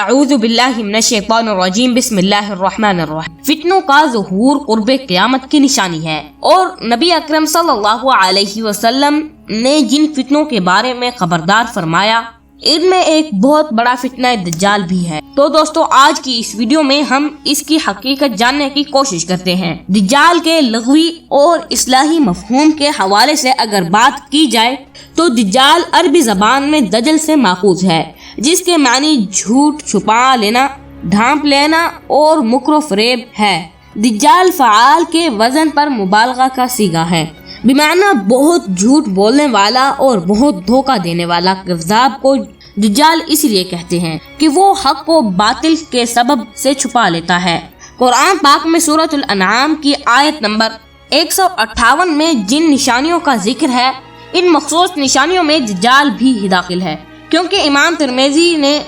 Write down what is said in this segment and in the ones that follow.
اعوذ باللہ من الشیطان الرجیم بسم اللہ الرحمن الرحیم۔ فتنوں کا ظہور قرب قیامت کی نشانی ہے، اور نبی اکرم صلی اللہ علیہ وسلم نے جن فتنوں کے بارے میں خبردار فرمایا ان میں ایک بہت بڑا فتنہ دجال بھی ہے۔ تو دوستو، آج کی اس ویڈیو میں ہم اس کی حقیقت جاننے کی کوشش کرتے ہیں۔ دجال کے لغوی اور اصطلاحی مفہوم کے حوالے سے اگر بات کی جائے تو دجال عربی زبان میں دجل سے ماخوذ ہے، جس کے معنی جھوٹ، چھپا لینا، ڈھانپ لینا اور مکر و فریب ہے۔ دجال فعال کے وزن پر مبالغہ کا صیغہ ہے، بمعنی بہت جھوٹ بولنے والا اور بہت دھوکہ دینے والا۔ کذاب کو دجال اس لیے کہتے ہیں کہ وہ حق کو باطل کے سبب سے چھپا لیتا ہے۔ قرآن پاک میں سورۃ الانعام کی آیت نمبر 158 میں جن نشانیوں کا ذکر ہے، ان مخصوص نشانیوں میں دجال بھی داخل ہے، کیونکہ امام ترمذی نے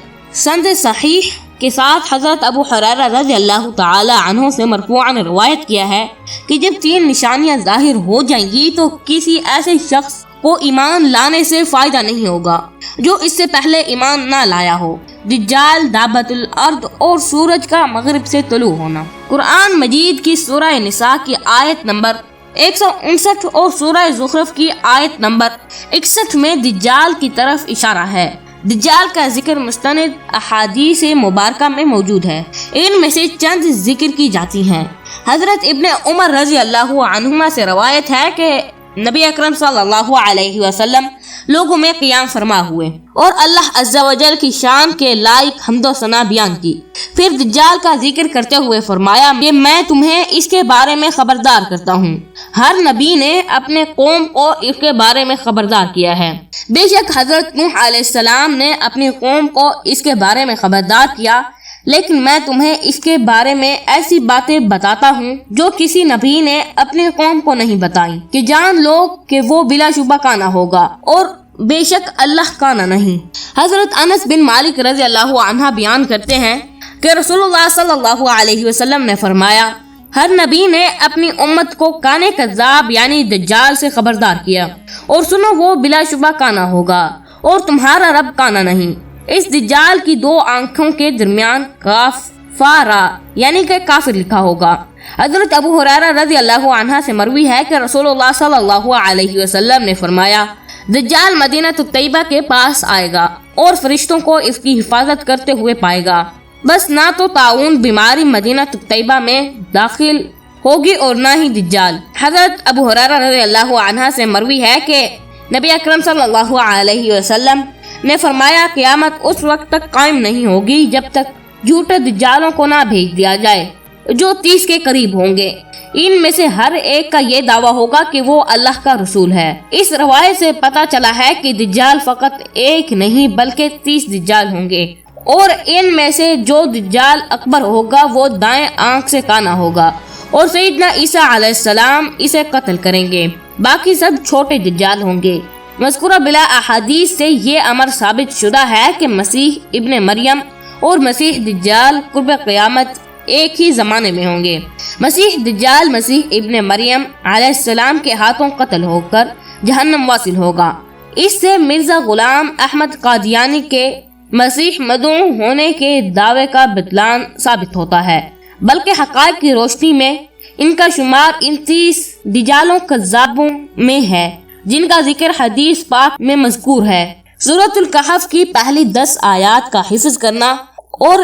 سند صحیح کے ساتھ حضرت ابو ہریرہ رضی اللہ تعالی عنہ سے مرفوعاً روایت کیا ہے کہ جب 3 نشانیاں ظاہر ہو جائیں گی تو کسی ایسے شخص کو ایمان لانے سے فائدہ نہیں ہوگا جو اس سے پہلے ایمان نہ لایا ہو۔ دجال، دابت الارض اور سورج کا مغرب سے طلوع ہونا۔ قرآن مجید کی سورہ نساء کی آیت نمبر 159 اور سورہ زخرف کی آیت نمبر 61 میں دجال کی طرف اشارہ ہے۔ دجال کا ذکر مستند احادیث مبارکہ میں موجود ہے، ان میں سے چند ذکر کی جاتی ہیں۔ حضرت ابن عمر رضی اللہ عنہما سے روایت ہے کہ نبی اکرم صلی اللہ علیہ وسلم لوگوں میں قیام فرما ہوئے اور اللہ عز و جل کی شان کے لائق حمد و ثنا بیان کی۔ پھر دجال کا ذکر کرتے ہوئے فرمایا کہ میں تمہیں اس کے بارے میں خبردار کرتا ہوں۔ ہر نبی نے اپنے قوم کو اس کے بارے میں خبردار کیا ہے۔ بے شک حضرت نوح علیہ السلام نے اپنی قوم کو اس کے بارے میں خبردار کیا، لیکن میں تمہیں اس کے بارے میں ایسی باتیں بتاتا ہوں جو کسی نبی نے اپنی قوم کو نہیں بتائیں، کہ جان لو کہ وہ بلا شبہ کانا ہوگا اور بے شک اللہ کانا نہیں۔ حضرت انس بن مالک رضی اللہ عنہ بیان کرتے ہیں کہ رسول اللہ صلی اللہ علیہ وسلم نے فرمایا، ہر نبی نے اپنی امت کو کانے کذاب یعنی دجال سے خبردار کیا، اور سنو وہ بلا شبہ کانا ہوگا اور تمہارا رب کانا نہیں۔ اس دجال کی 2 آنکھوں کے درمیان کاف فارا یعنی کہ کافر لکھا ہوگا۔ حضرت ابو ہریرہ رضی اللہ عنہ سے مروی ہے کہ رسول اللہ صلی اللہ علیہ وسلم نے فرمایا، دجال مدینہ طیبہ کے پاس آئے گا اور فرشتوں کو اس کی حفاظت کرتے ہوئے پائے گا، بس نہ تو طاعون بیماری مدینہ طیبہ میں داخل ہوگی اور نہ ہی دجال۔ حضرت ابو ہریرہ رضی اللہ عنہ سے مروی ہے کہ نبی اکرم صلی اللہ علیہ وسلم نے فرمایا، قیامت اس وقت تک قائم نہیں ہوگی جب تک جھوٹے دجالوں کو نہ بھیج دیا جائے جو 30 کے قریب ہوں گے۔ ان میں سے ہر ایک کا یہ دعویٰ ہوگا کہ وہ اللہ کا رسول ہے۔ اس روایت سے پتہ چلا ہے کہ دجال فقط ایک نہیں بلکہ 30 دجال ہوں گے، اور ان میں سے جو دجال اکبر ہوگا وہ دائیں آنکھ سے کانا ہوگا، اور سیدنا عیسیٰ علیہ السلام اسے قتل کریں گے، باقی سب چھوٹے دجال ہوں گے۔ مذکورہ بلا احادیث سے یہ امر ثابت شدہ ہے کہ مسیح ابن مریم اور مسیح دجال قرب قیامت ایک ہی زمانے میں ہوں گے۔ مسیح دجال مسیح ابن مریم علیہ السلام کے ہاتھوں قتل ہو کر جہنم واصل ہوگا۔ اس سے مرزا غلام احمد قادیانی کے مسیح مدعو ہونے کے دعوے کا بطلان ثابت ہوتا ہے، بلکہ حقائق کی روشنی میں ان کا شمار ان 30 دجالوں کذابوں میں ہے جن کا ذکر حدیث پاک میں مذکور ہے۔ سورۃ الکہف کی پہلی 10 آیات کا حفظ کرنا اور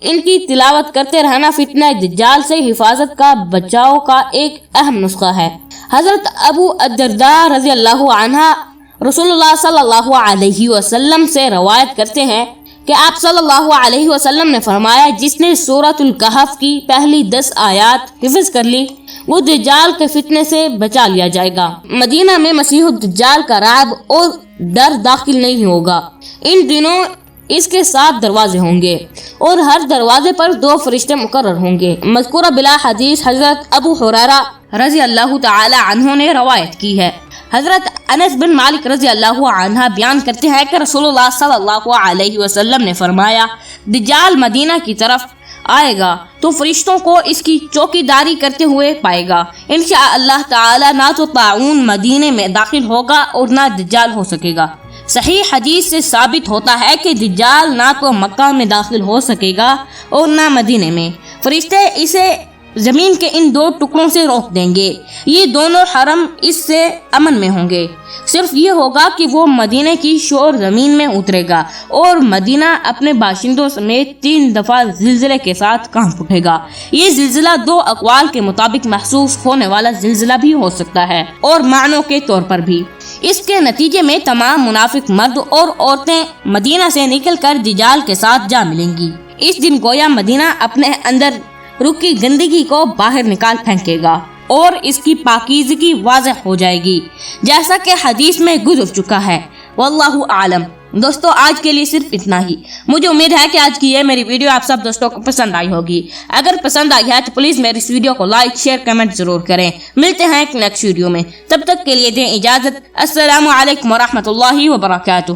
ان کی تلاوت کرتے رہنا فتنہ دجال سے حفاظت کا بچاؤ کا ایک اہم نسخہ ہے۔ حضرت ابو الدرداء رضی اللہ عنہ رسول اللہ صلی اللہ علیہ وسلم سے روایت کرتے ہیں کہ آپ صلی اللہ علیہ وسلم نے فرمایا، جس نے سورۃ الکہف کی پہلی 10 آیات حفظ کر لی وہ دجال کے فتنے سے بچا لیا جائے گا۔ مدینہ میں مسیح الدجال کا رعب اور ڈر داخل نہیں ہوگا۔ ان دنوں اس کے 7 دروازے ہوں گے اور ہر دروازے پر 2 فرشتے مقرر ہوں گے۔ مذکورہ بلا حدیث حضرت ابو ہریرہ رضی اللہ تعالی عنہ نے روایت کی ہے۔ حضرت انس بن مالک رضی اللہ عنہ بیان کرتے ہیں کہ رسول اللہ صلی اللہ علیہ وسلم نے فرمایا، دجال مدینہ کی طرف آئے گا تو فرشتوں کو اس کی چوکی داری کرتے ہوئے پائے گا۔ انشاء اللہ تعالی نہ تو طاعون مدینے میں داخل ہوگا اور نہ دجال ہو سکے گا۔ صحیح حدیث سے ثابت ہوتا ہے کہ دجال نہ تو مکہ میں داخل ہو سکے گا اور نہ مدینے میں۔ فرشتے اسے زمین کے ان دو ٹکڑوں سے روک دیں گے، یہ دونوں حرم اس سے امن میں ہوں گے۔ صرف یہ ہوگا کہ وہ مدینے کی شور زمین میں اترے گا اور مدینہ اپنے باشندوں سمیت 3 دفعہ زلزلے کے ساتھ کانپ اٹھے گا۔ یہ زلزلہ 2 اقوال کے مطابق محسوس ہونے والا زلزلہ بھی ہو سکتا ہے اور معنوں کے طور پر بھی۔ اس کے نتیجے میں تمام منافق مرد اور عورتیں مدینہ سے نکل کر دجال کے ساتھ جا ملیں گی۔ اس دن گویا مدینہ اپنے اندر رکی گندگی کو باہر نکال پھینکے گا اور اس کی پاکیزگی واضح ہو جائے گی، جیسا کہ حدیث میں گزر چکا ہے۔ واللہ اعلم۔ دوستو آج کے لیے صرف اتنا ہی۔ مجھے امید ہے کہ آج کی یہ میری ویڈیو آپ سب دوستوں کو پسند آئی ہوگی۔ اگر پسند آئی ہے تو پلیز میری اس ویڈیو کو لائک، شیئر، کمنٹ ضرور کریں۔ ملتے ہیں ایک نیکسٹ ویڈیو میں، تب تک کے لیے دیں اجازت۔ السلام علیکم ورحمۃ اللہ وبرکاتہ۔